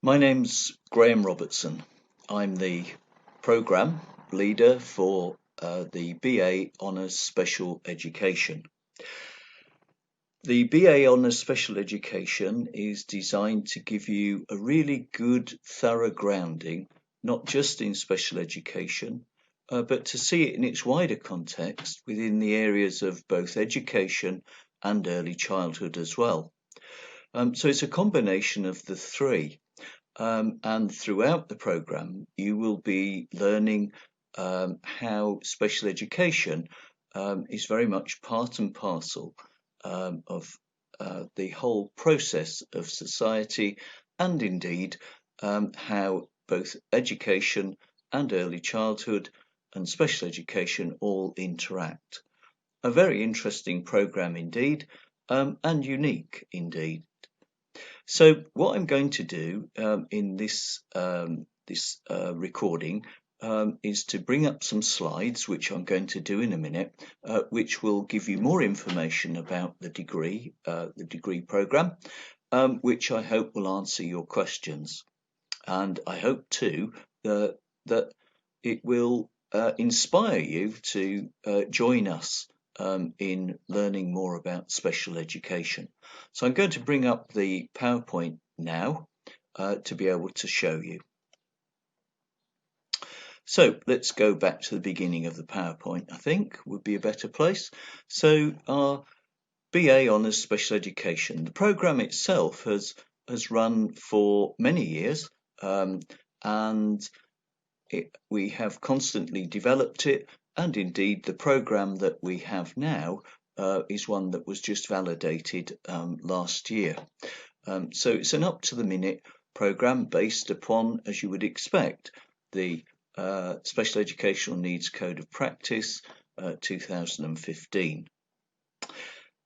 My name's Graham Robertson. I'm the programme leader for the BA Honours Special Education. The BA Honours Special Education is designed to give you a really good, thorough grounding, not just in special education, but to see it in its wider context within the areas of both education and early childhood as well. So it's a combination of the three. And throughout the programme, you will be learning how special education is very much part and parcel of the whole process of society, and indeed how both education and early childhood and special education all interact. A very interesting programme indeed, and unique indeed. So what I'm going to do in this recording is to bring up some slides, which I'm going to do in a minute, which will give you more information about the degree programme, which I hope will answer your questions. And I hope too that it will inspire you to join us in learning more about special education. So I'm going to bring up the PowerPoint now to be able to show you. So let's go back to the beginning of the PowerPoint, I think would be a better place. So our BA Honours Special Education, the programme itself has run for many years, and we have constantly developed it, and indeed the programme that we have now is one that was just validated last year. So it's an up-to-the-minute programme based upon, as you would expect, the Special Educational Needs Code of Practice 2015.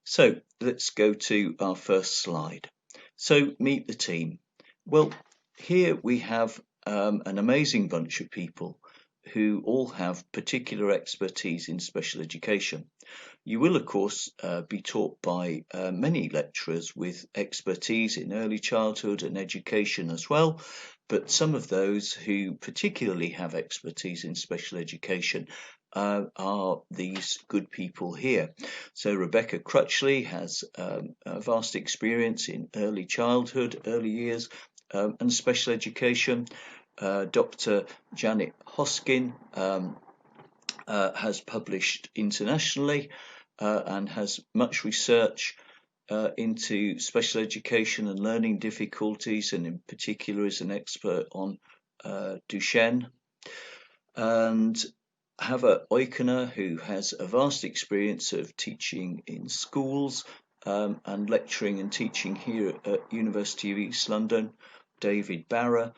So let's go to our first slide. So meet the team. Well, here we have an amazing bunch of people who all have particular expertise in special education. You will, of course, be taught by many lecturers with expertise in early childhood and education as well, but some of those who particularly have expertise in special education are these good people here. So Rebecca Crutchley has a vast experience in early childhood, early years, and special education. Dr. Janet Hoskin has published internationally and has much research into special education and learning difficulties, and in particular is an expert on Duchenne. And Hava Oikener, who has a vast experience of teaching in schools and lecturing and teaching here at University of East London. David Barra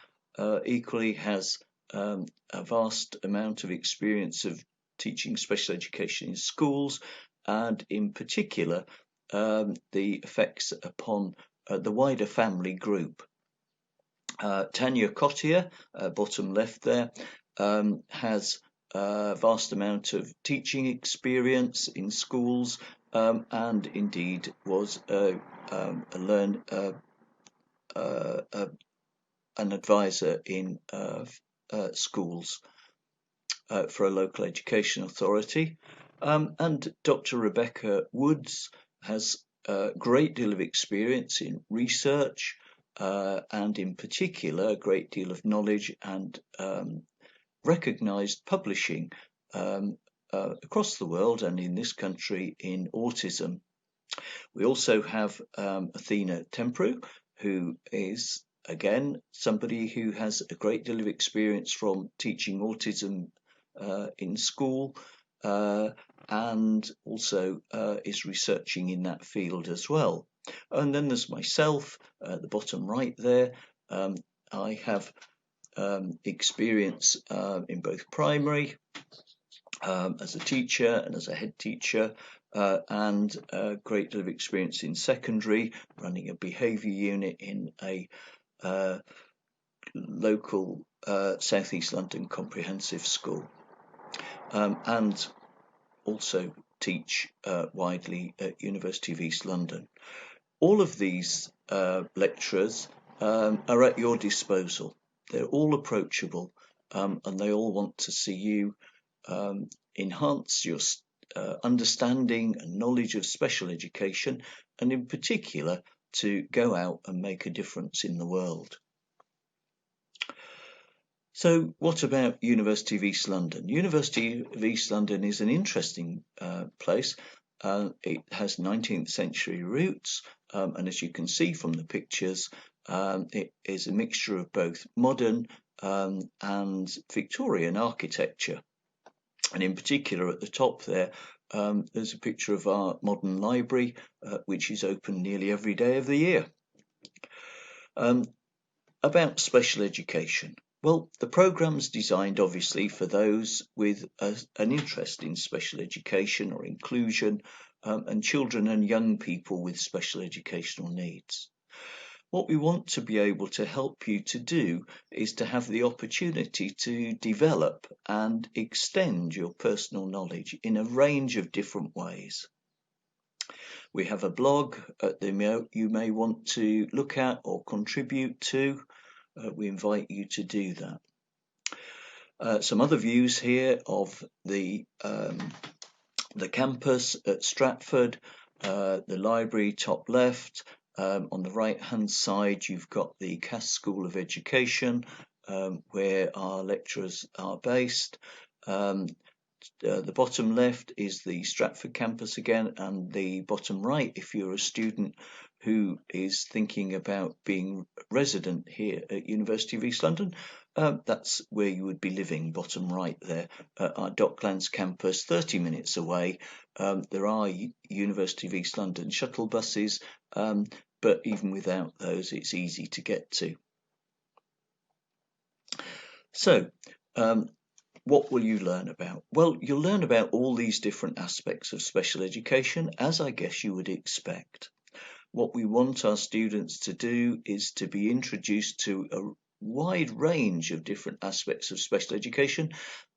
equally has a vast amount of experience of teaching special education in schools, and in particular the effects upon the wider family group. Tanya Cottier, bottom left there, has a vast amount of teaching experience in schools, and indeed was an advisor in schools for a local education authority. And Dr. Rebecca Woods has a great deal of experience in research, and in particular a great deal of knowledge and recognised publishing across the world and in this country in autism. We also have Athena Temprou, who is again somebody who has a great deal of experience from teaching autism in school, and also is researching in that field as well. And then there's myself at the bottom right there. I have experience in both primary as a teacher and as a head teacher, and a great deal of experience in secondary, running a behaviour unit in a local South East London comprehensive school, and also teach widely at University of East London. All of these lecturers are at your disposal. They're all approachable, and they all want to see you enhance your understanding and knowledge of special education, and in particular to go out and make a difference in the world. So what about University of East London? University of East London is an interesting place. It has 19th century roots, and as you can see from the pictures, it is a mixture of both modern and Victorian architecture. And in particular, at the top there, there's a picture of our modern library, which is open nearly every day of the year. About special education. Well, the programme's designed obviously for those with an interest in special education or inclusion, and children and young people with special educational needs. What we want to be able to help you to do is to have the opportunity to develop and extend your personal knowledge in a range of different ways. We have a blog you may want to look at or contribute to. We invite you to do that. Some other views here of the campus at Stratford, the library top left. On the right hand side you've got the Cass School of Education, where our lecturers are based. The bottom left is the Stratford campus again, and the bottom right, if you're a student who is thinking about being resident here at University of East London, that's where you would be living, bottom right there. Our Docklands campus, 30 minutes away. There are University of East London shuttle buses, but even without those, it's easy to get to. So, what will you learn about? Well, you'll learn about all these different aspects of special education, as I guess you would expect. What we want our students to do is to be introduced to a wide range of different aspects of special education,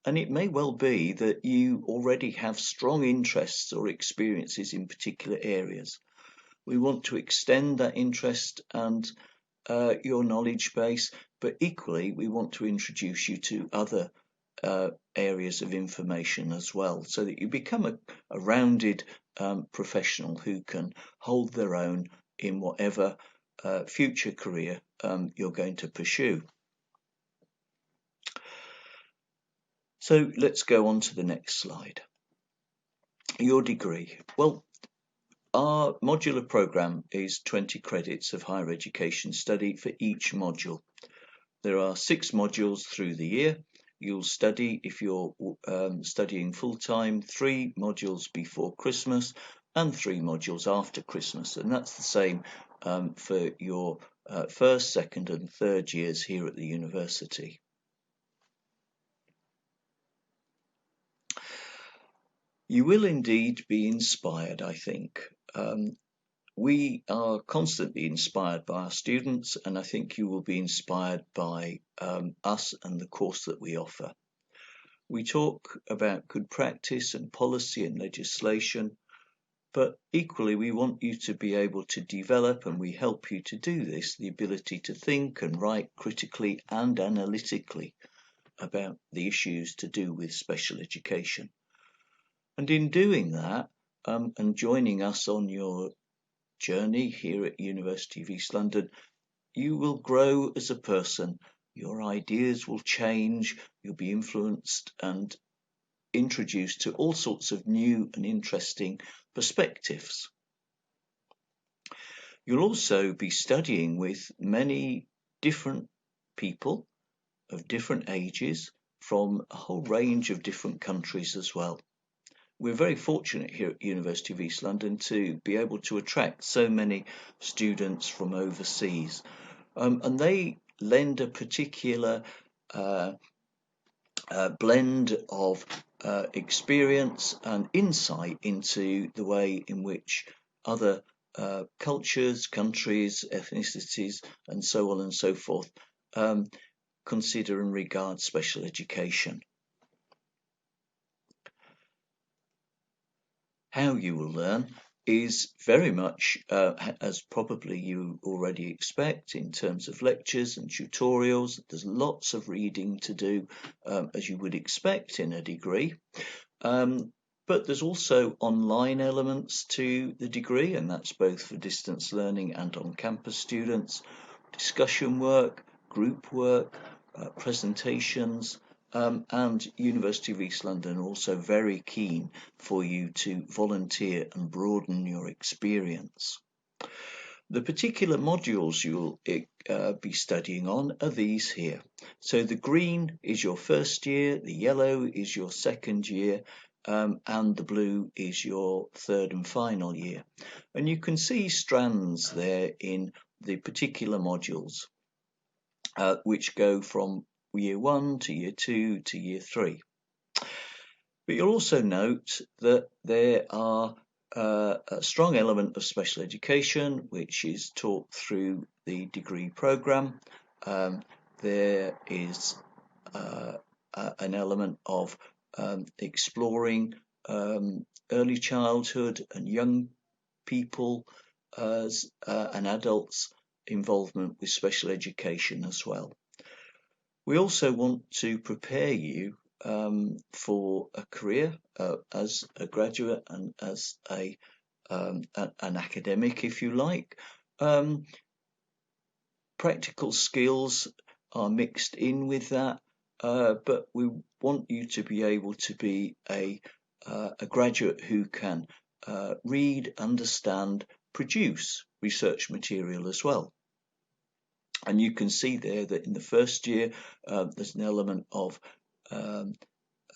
and it may well be that you already have strong interests or experiences in particular areas. We want to extend that interest and your knowledge base, but equally we want to introduce you to other areas of information as well, so that you become a rounded professional who can hold their own in whatever future career you're going to pursue. So let's go on to the next slide. Your degree. Well, our modular programme is 20 credits of higher education study for each module. There are 6 modules through the year. You'll study, if you're studying full-time, 3 modules before Christmas and 3 modules after Christmas, and that's the same for your first, second and third years here at the university. You will indeed be inspired, I think. We are constantly inspired by our students, and I think you will be inspired by us and the course that we offer. We talk about good practice and policy and legislation, but equally we want you to be able to develop, and we help you to do this, the ability to think and write critically and analytically about the issues to do with special education. And in doing that, and joining us on your journey here at University of East London, you will grow as a person. Your ideas will change, you'll be influenced and introduced to all sorts of new and interesting perspectives. You'll also be studying with many different people of different ages from a whole range of different countries as well. We're very fortunate here at University of East London to be able to attract so many students from overseas, and they lend a particular blend of experience and insight into the way in which other cultures, countries, ethnicities and so on and so forth consider and regard special education. How you will learn. is very much as probably you already expect in terms of lectures and tutorials. There's lots of reading to do, as you would expect in a degree. But there's also online elements to the degree, and that's both for distance learning and on-campus students, discussion work, group work, presentations, and University of East London are also very keen for you to volunteer and broaden your experience. The particular modules you'll be studying on are these here. So the green is your first year, the yellow is your second year, and the blue is your third and final year. And you can see strands there in the particular modules, which go from year 1 to year 2 to year 3. But you'll also note that there are a strong element of special education, which is taught through the degree programme. There is an element of exploring early childhood and young people and adults' involvement with special education as well. We also want to prepare you for a career as a graduate and as an academic, if you like. Practical skills are mixed in with that, but we want you to be able to be a graduate who can read, understand, produce research material as well. And you can see there that in the first year, there's an element of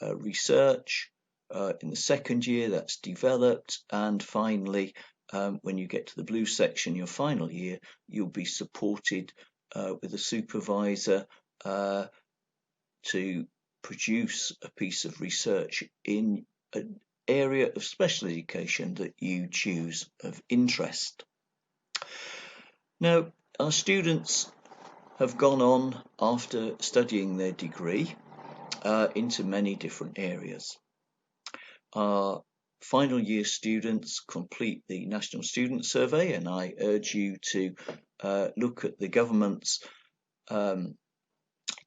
research. In the second year, that's developed. And finally, when you get to the blue section, your final year, you'll be supported with a supervisor to produce a piece of research in an area of special education that you choose of interest. Now, our students have gone on after studying their degree into many different areas. Our final year students complete the National Student Survey, and I urge you to look at the government's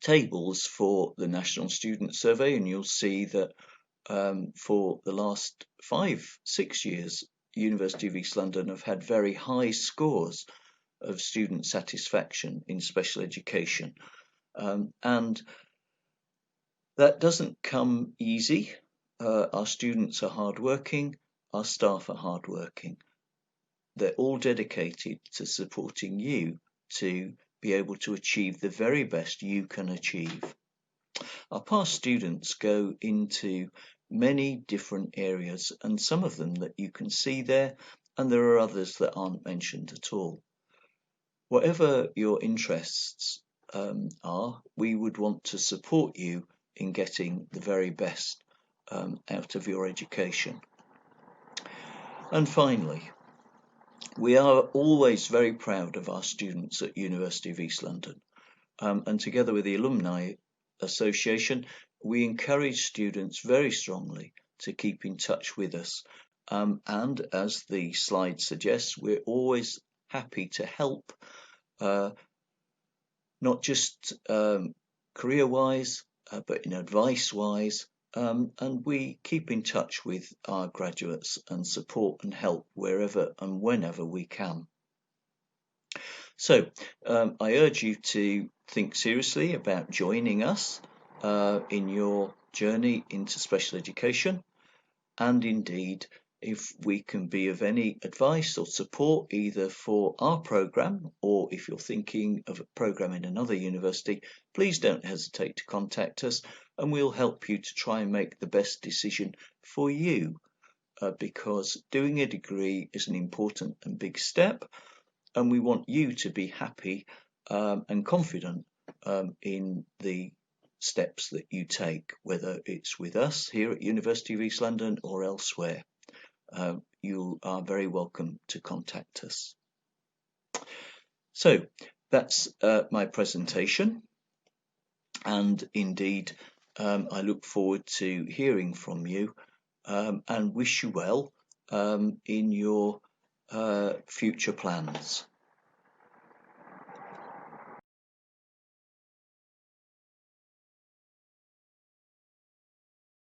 tables for the National Student Survey, and you'll see that for the last 5-6 years, University of East London have had very high scores of student satisfaction in special education, and that doesn't come easy. Our students are hardworking, our staff are hardworking. They're all dedicated to supporting you to be able to achieve the very best you can achieve. Our past students go into many different areas, and some of them that you can see there, and there are others that aren't mentioned at all. Whatever your interests are, we would want to support you in getting the very best out of your education. And finally, we are always very proud of our students at University of East London, and together with the Alumni Association, we encourage students very strongly to keep in touch with us, and as the slide suggests, we're always happy to help, not just career-wise, but in advice-wise, and we keep in touch with our graduates and support and help wherever and whenever we can. So I urge you to think seriously about joining us in your journey into special education, and indeed, if we can be of any advice or support either for our programme or if you're thinking of a programme in another university, please don't hesitate to contact us and we'll help you to try and make the best decision for you, because doing a degree is an important and big step, and we want you to be happy and confident in the steps that you take, whether it's with us here at University of East London or elsewhere. You are very welcome to contact us. So that's my presentation, and indeed I look forward to hearing from you and wish you well in your future plans.